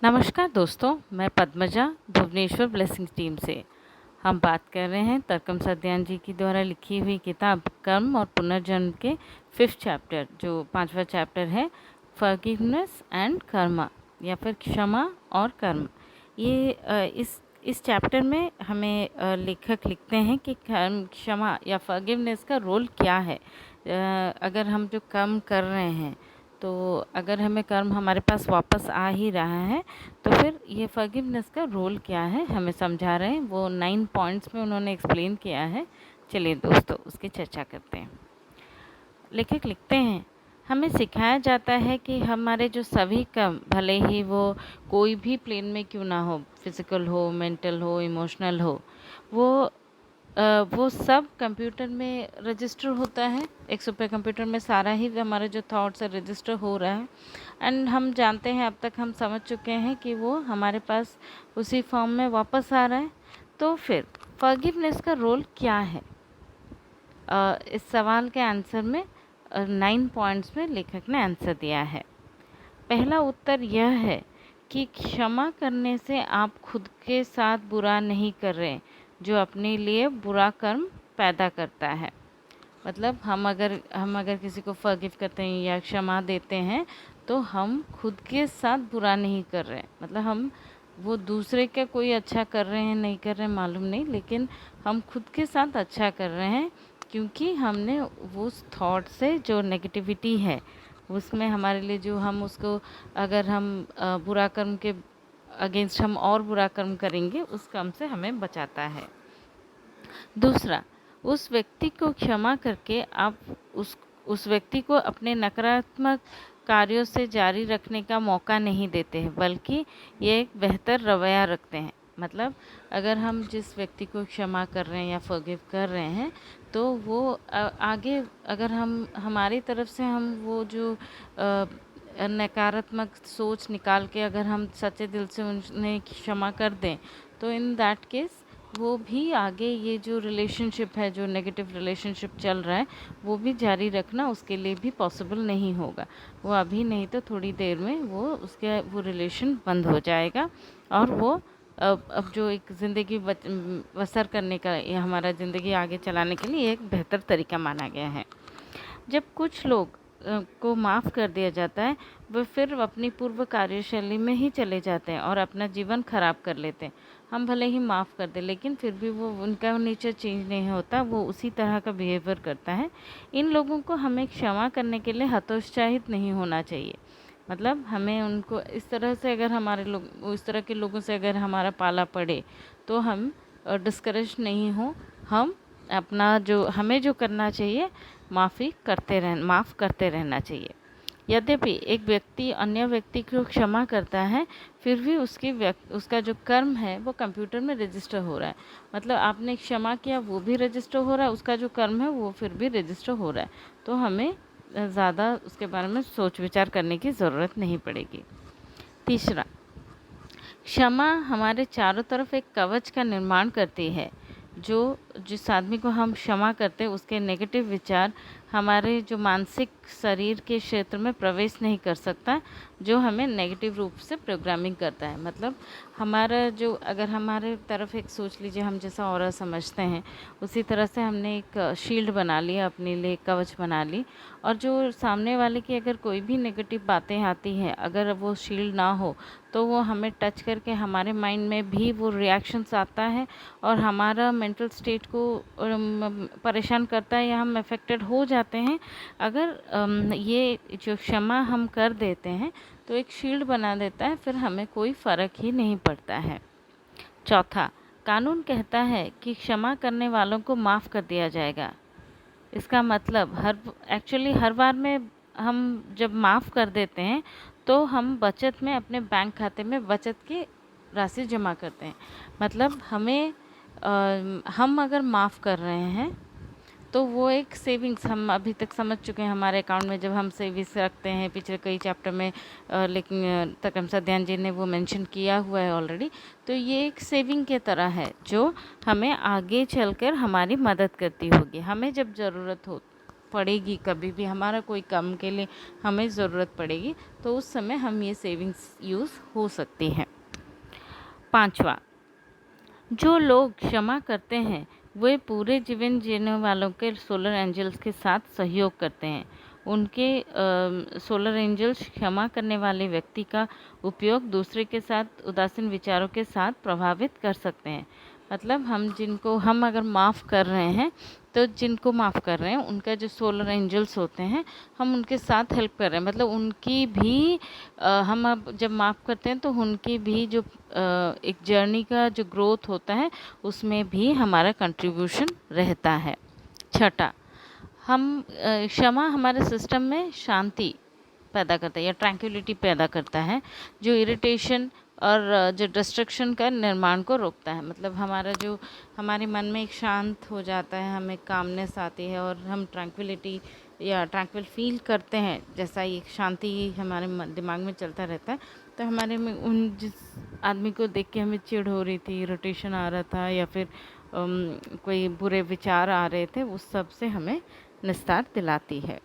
नमस्कार दोस्तों, मैं पद्मजा भुवनेश्वर ब्लेसिंग टीम से। हम बात कर रहे हैं तरकम सध्यान जी की द्वारा लिखी हुई किताब कर्म और पुनर्जन्म के 5th चैप्टर, जो 5वां चैप्टर है, फॉरगिवनेस एंड कर्मा या फिर क्षमा और कर्म। ये इस चैप्टर में हमें लेखक लिखते हैं कि कर्म, क्षमा या फॉरगिवनेस का रोल क्या है। अगर हम जो कर्म कर रहे हैं, तो अगर हमें कर्म हमारे पास वापस आ ही रहा है, तो फिर ये फॉरगिवनेस का रोल क्या है हमें समझा रहे हैं। वो 9 पॉइंट्स में उन्होंने एक्सप्लेन किया है। चलिए दोस्तों, उसकी चर्चा करते हैं। लेखक लिखते हैं, हमें सिखाया जाता है कि हमारे जो सभी कर्म, भले ही वो कोई भी प्लेन में क्यों ना हो, फिज़िकल हो, मेंटल हो, इमोशनल हो, वो सब कंप्यूटर में रजिस्टर होता है। एक सुपर कंप्यूटर में सारा ही हमारे जो थॉट्स है रजिस्टर हो रहा है। एंड हम जानते हैं, अब तक हम समझ चुके हैं कि वो हमारे पास उसी फॉर्म में वापस आ रहा है। तो फिर फॉरगिवनेस का रोल क्या है? इस सवाल के आंसर में 9 पॉइंट्स में लेखक ने आंसर दिया है। पहला उत्तर यह है कि क्षमा करने से आप खुद के साथ बुरा नहीं कर रहे, जो अपने लिए बुरा कर्म पैदा करता है। मतलब हम अगर किसी को फॉरगिव करते हैं या क्षमा देते हैं, तो हम खुद के साथ बुरा नहीं कर रहे हैं। मतलब हम वो दूसरे का कोई अच्छा कर रहे हैं नहीं कर रहे हैं मालूम नहीं, लेकिन हम खुद के साथ अच्छा कर रहे हैं, क्योंकि हमने उस थॉट से जो नेगेटिविटी है उसमें हमारे लिए, जो हम उसको, अगर हम बुरा कर्म के अगेंस्ट हम और बुरा कर्म करेंगे, उस कर्म से हमें बचाता है। दूसरा, उस व्यक्ति को क्षमा करके आप उस व्यक्ति को अपने नकारात्मक कार्यों से जारी रखने का मौका नहीं देते हैं, बल्कि ये एक बेहतर रवैया रखते हैं। मतलब अगर हम जिस व्यक्ति को क्षमा कर रहे हैं या फॉरगिव कर रहे हैं, तो वो आगे, अगर हम हमारी तरफ से हम वो जो नकारात्मक सोच निकाल के अगर हम सच्चे दिल से उन्हें क्षमा कर दें, तो इन दैट केस वो भी आगे ये जो रिलेशनशिप है, जो नेगेटिव रिलेशनशिप चल रहा है, वो भी जारी रखना उसके लिए भी पॉसिबल नहीं होगा। वो अभी नहीं तो थोड़ी देर में वो रिलेशन बंद हो जाएगा, और वो अब जो एक ज़िंदगी बसर करने का, ये हमारा ज़िंदगी आगे चलाने के लिए एक बेहतर तरीका माना गया है। जब कुछ लोग को माफ़ कर दिया जाता है, वे फिर अपनी पूर्व कार्यशैली में ही चले जाते हैं और अपना जीवन खराब कर लेते हैं। हम भले ही माफ़ कर दें, लेकिन फिर भी वो, उनका नेचर चेंज नहीं होता, वो उसी तरह का बिहेवियर करता है। इन लोगों को हमें क्षमा करने के लिए हतोत्साहित नहीं होना चाहिए। मतलब हमें उनको इस तरह से, अगर हमारे लोग इस तरह के लोगों से अगर हमारा पाला पड़े, तो हम डिस्करेज नहीं हो। हम अपना जो हमें जो करना चाहिए, माफ़ करते रहना चाहिए। यद्यपि एक व्यक्ति अन्य व्यक्ति को क्षमा करता है, फिर भी उसका जो कर्म है वो कंप्यूटर में रजिस्टर हो रहा है। मतलब आपने क्षमा किया, वो भी रजिस्टर हो रहा है, उसका जो कर्म है वो फिर भी रजिस्टर हो रहा है। तो हमें ज़्यादा उसके बारे में सोच विचार करने की ज़रूरत नहीं पड़ेगी। तीसरा, क्षमा हमारे चारों तरफ एक कवच का निर्माण करती है। जिस आदमी को हम क्षमा करते हैं, उसके नेगेटिव विचार हमारे जो मानसिक शरीर के क्षेत्र में प्रवेश नहीं कर सकता, जो हमें नेगेटिव रूप से प्रोग्रामिंग करता है। मतलब हमारा जो, अगर हमारे तरफ एक, सोच लीजिए हम जैसा ऑरा समझते हैं, उसी तरह से हमने एक शील्ड बना लिया, अपने लिए कवच बना ली, और जो सामने वाले की अगर कोई भी नेगेटिव बातें आती हैं, अगर वो शील्ड ना हो, तो वो हमें टच करके हमारे माइंड में भी वो रिएक्शंस आता है, और हमारा मेंटल स्टेट को परेशान करता है, या हम अफेक्टेड हो जाते हैं। अगर ये जो क्षमा हम कर देते हैं, तो एक शील्ड बना देता है, फिर हमें कोई फ़र्क ही नहीं पड़ता है। चौथा, कानून कहता है कि क्षमा करने वालों को माफ़ कर दिया जाएगा। इसका मतलब हर बार में हम जब माफ़ कर देते हैं, तो हम बचत में, अपने बैंक खाते में बचत की राशि जमा करते हैं। मतलब हम अगर माफ़ कर रहे हैं, तो वो एक सेविंग्स, हम अभी तक समझ चुके हैं, हमारे अकाउंट में जब हम सेविंग्स रखते हैं, पिछले कई चैप्टर में लेकिन तकम सध्यान जी ने वो मेंशन किया हुआ है ऑलरेडी। तो ये एक सेविंग के तरह है, जो हमें आगे चलकर हमारी मदद करती होगी, हमें जब ज़रूरत हो। पड़ेगी, कभी भी हमारा कोई काम के लिए हमें ज़रूरत पड़ेगी, तो उस समय हम ये सेविंग्स यूज़ हो सकती है। 5वां, जो लोग क्षमा करते हैं वे पूरे जीवन जीने वालों के सोलर एंजल्स के साथ सहयोग करते हैं। उनके सोलर एंजल्स क्षमा करने वाले व्यक्ति का उपयोग दूसरे के साथ उदासीन विचारों के साथ प्रभावित कर सकते हैं। मतलब हम अगर माफ़ कर रहे हैं, तो जिनको माफ़ कर रहे हैं उनका जो सोलर एंजल्स होते हैं, हम उनके साथ हेल्प कर रहे हैं। मतलब उनकी भी हम अब जब माफ़ करते हैं तो उनकी भी जो एक जर्नी का जो ग्रोथ होता है उसमें भी हमारा कंट्रीब्यूशन रहता है। 6, क्षमा हमारे सिस्टम में शांति पैदा करता है या ट्रैंक्विलिटी पैदा करता है, जो इरिटेशन और जो डिस्ट्रक्शन का निर्माण को रोकता है। मतलब हमारे मन में एक शांत हो जाता है, हमें कामनेस आती है और हम ट्रैंक्विलिटी या ट्रैंक्विल फील करते हैं। जैसा एक शांति हमारे दिमाग में चलता रहता है, तो हमारे में जिस आदमी को देख के हमें चिढ़ हो रही थी, इरिटेशन आ रहा था या फिर कोई बुरे विचार आ रहे थे, उस सब से हमें निस्तार दिलाती है।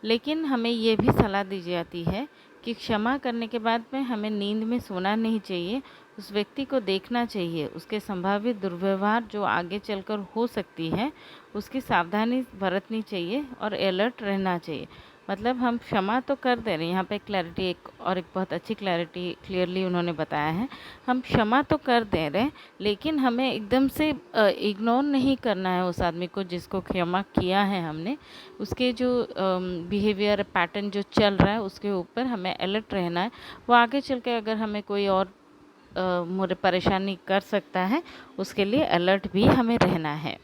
लेकिन हमें ये भी सलाह दी जाती है कि क्षमा करने के बाद में हमें नींद में सोना नहीं चाहिए। उस व्यक्ति को देखना चाहिए, उसके संभावित दुर्व्यवहार जो आगे चलकर हो सकती है उसकी सावधानी बरतनी चाहिए और अलर्ट रहना चाहिए। मतलब हम क्षमा तो कर दे रहे हैं, यहाँ पे क्लैरिटी एक बहुत अच्छी क्लैरिटी क्लियरली उन्होंने बताया है। हम क्षमा तो कर दे रहे हैं, लेकिन हमें एकदम से इग्नोर नहीं करना है उस आदमी को जिसको क्षमा किया है हमने। उसके जो बिहेवियर पैटर्न जो चल रहा है उसके ऊपर हमें अलर्ट रहना है। वो आगे चल के अगर हमें कोई और मुझे परेशानी कर सकता है, उसके लिए अलर्ट भी हमें रहना है।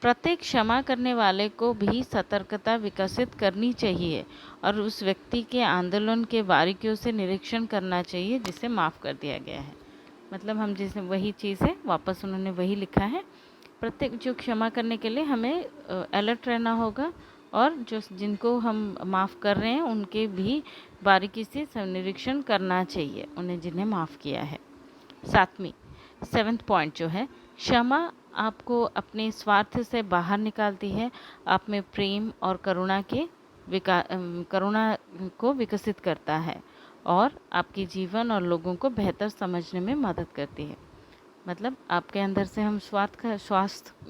प्रत्येक क्षमा करने वाले को भी सतर्कता विकसित करनी चाहिए और उस व्यक्ति के आंदोलन के बारीकियों से निरीक्षण करना चाहिए जिसे माफ़ कर दिया गया है। मतलब हम जैसे वही चीज़ है, वापस उन्होंने वही लिखा है, प्रत्येक जो क्षमा करने के लिए हमें अलर्ट रहना होगा और जिनको हम माफ़ कर रहे हैं उनके भी बारीकी से निरीक्षण करना चाहिए, उन्हें जिन्हें माफ़ किया है। 7th पॉइंट जो है, क्षमा आपको अपने स्वार्थ से बाहर निकालती है, आप में प्रेम और करुणा को विकसित करता है और आपके जीवन और लोगों को बेहतर समझने में मदद करती है। मतलब आपके अंदर से हम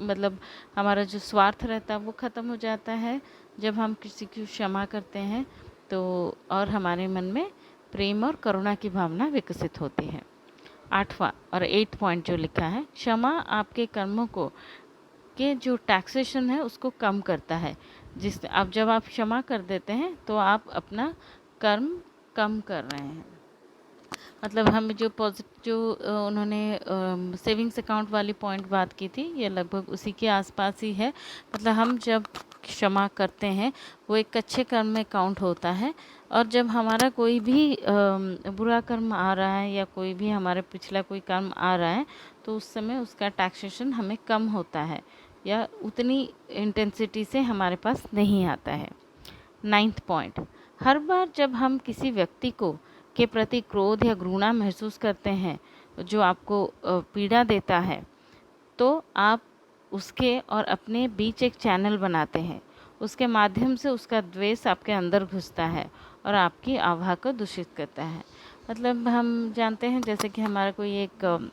मतलब हमारा जो स्वार्थ रहता है वो ख़त्म हो जाता है जब हम किसी की क्षमा करते हैं, तो और हमारे मन में प्रेम और करुणा की भावना विकसित होती है। 8 पॉइंट जो लिखा है, क्षमा आपके कर्मों को के जो टैक्सेशन है उसको कम करता है। जब आप क्षमा कर देते हैं तो आप अपना कर्म कम कर रहे हैं। मतलब हम जो उन्होंने सेविंग्स अकाउंट वाली पॉइंट बात की थी, ये लगभग उसी के आसपास ही है। मतलब हम जब क्षमा करते हैं वो एक अच्छे कर्म में काउंट होता है, और जब हमारा कोई भी बुरा कर्म आ रहा है या कोई भी हमारे पिछला कोई कर्म आ रहा है तो उस समय उसका टैक्सेशन हमें कम होता है या उतनी इंटेंसिटी से हमारे पास नहीं आता है। 9th पॉइंट, हर बार जब हम किसी व्यक्ति के प्रति क्रोध या घृणा महसूस करते हैं जो आपको पीड़ा देता है, तो आप उसके और अपने बीच एक चैनल बनाते हैं। उसके माध्यम से उसका द्वेष आपके अंदर घुसता है और आपकी आभा को दूषित करता है। मतलब हम जानते हैं जैसे कि हमारा कोई एक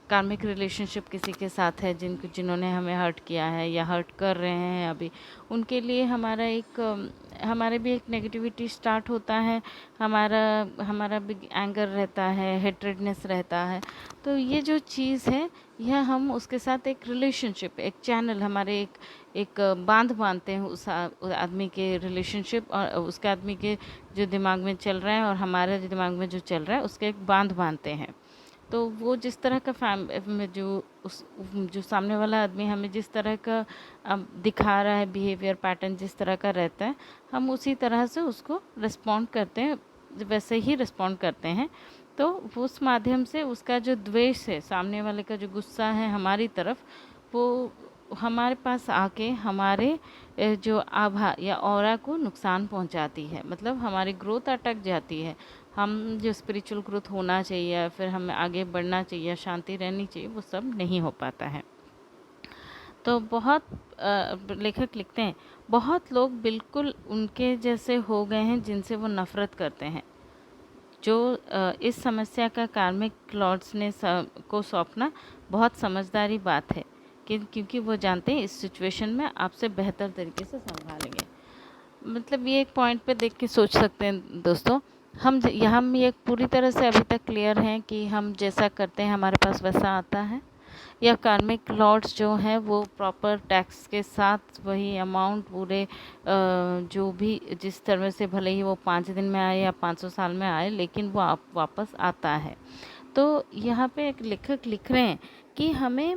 कार्मिक रिलेशनशिप किसी के साथ है जिन्होंने हमें हर्ट किया है या हर्ट कर रहे हैं अभी, उनके लिए हमारे भी एक नेगेटिविटी स्टार्ट होता है, हमारा भी एंगर रहता है, हेट्रेडनेस रहता है। तो ये जो चीज़ है यह हम उसके साथ एक रिलेशनशिप, एक चैनल, हमारे एक बांध बांधते हैं उस आदमी के रिलेशनशिप और उसके आदमी के जो दिमाग में चल रहा है और हमारे जो दिमाग में जो चल रहा है उसके एक बांध बांधते हैं। तो वो जिस तरह का जो सामने वाला आदमी हमें जिस तरह का दिखा रहा है, बिहेवियर पैटर्न जिस तरह का रहता है, हम उसी तरह से उसको रिस्पॉन्ड करते हैं, वैसे ही रिस्पॉन्ड करते हैं। तो उस माध्यम से उसका जो द्वेष है, सामने वाले का जो गुस्सा है हमारी तरफ, वो हमारे पास आके हमारे जो आभा या ऑरा को नुकसान पहुंचाती है। मतलब हमारी ग्रोथ अटक जाती है। हम जो स्पिरिचुअल ग्रोथ होना चाहिए या फिर हमें आगे बढ़ना चाहिए, शांति रहनी चाहिए, वो सब नहीं हो पाता है। तो बहुत लेखक लिखते हैं, बहुत लोग बिल्कुल उनके जैसे हो गए हैं जिनसे वो नफ़रत करते हैं। जो इस समस्या का कार्मिक लॉर्ड्स ने को सौंपना बहुत समझदारी बात है, क्योंकि वो जानते हैं इस सिचुएशन में आपसे बेहतर तरीके से संभालेंगे। मतलब ये एक पॉइंट पे देख के सोच सकते हैं दोस्तों, हम ये पूरी तरह से अभी तक क्लियर हैं कि हम जैसा करते हैं हमारे पास वैसा आता है, या कार्मिक लॉट्स जो हैं वो प्रॉपर टैक्स के साथ वही अमाउंट पूरे जो भी जिस तरह से भले ही वो 5 दिन में आए या 500 साल में आए, लेकिन वो आप वापस आता है। तो यहाँ पे एक लेखक लिख रहे हैं कि हमें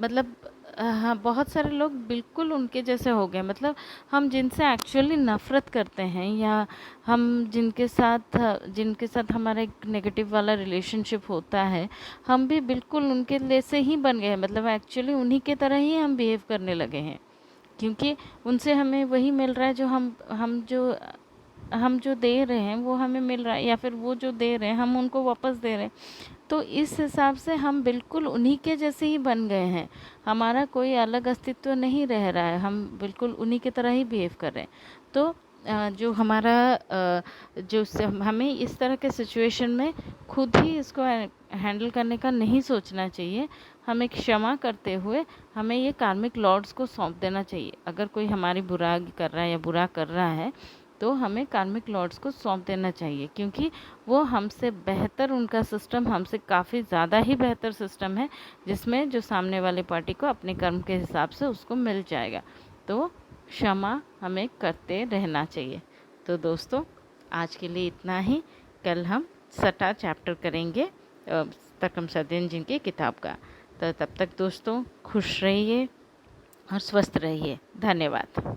मतलब हाँ, बहुत सारे लोग बिल्कुल उनके जैसे हो गए, मतलब हम जिनसे एक्चुअली नफ़रत करते हैं, या हम जिनके साथ हमारा एक नेगेटिव वाला रिलेशनशिप होता है, हम भी बिल्कुल उनके जैसे ही बन गए हैं। मतलब एक्चुअली उन्हीं के तरह ही हम बिहेव करने लगे हैं, क्योंकि उनसे हमें वही मिल रहा है जो हम जो दे रहे हैं वो हमें मिल रहा है, या फिर वो जो दे रहे हैं हम उनको वापस दे रहे हैं। तो इस हिसाब से हम बिल्कुल उन्हीं के जैसे ही बन गए हैं, हमारा कोई अलग अस्तित्व नहीं रह रहा है, हम बिल्कुल उन्हीं की तरह ही बिहेव कर रहे हैं। तो जो हमारा हमें इस तरह के सिचुएशन में खुद ही इसको हैंडल करने का नहीं सोचना चाहिए। हमें क्षमा करते हुए हमें ये कार्मिक लॉर्ड्स को सौंप देना चाहिए। अगर कोई हमारी बुराई कर रहा है या बुरा कर रहा है, तो हमें कार्मिक लॉर्ड्स को सौंप देना चाहिए, क्योंकि वो हमसे बेहतर, उनका सिस्टम हमसे काफ़ी ज़्यादा ही बेहतर सिस्टम है, जिसमें जो सामने वाले पार्टी को अपने कर्म के हिसाब से उसको मिल जाएगा। तो क्षमा हमें करते रहना चाहिए। तो दोस्तों, आज के लिए इतना ही। कल हम 6वां चैप्टर करेंगे तकम सदन जी की किताब का। तो तब तक दोस्तों खुश रहिए और स्वस्थ रहिए। धन्यवाद।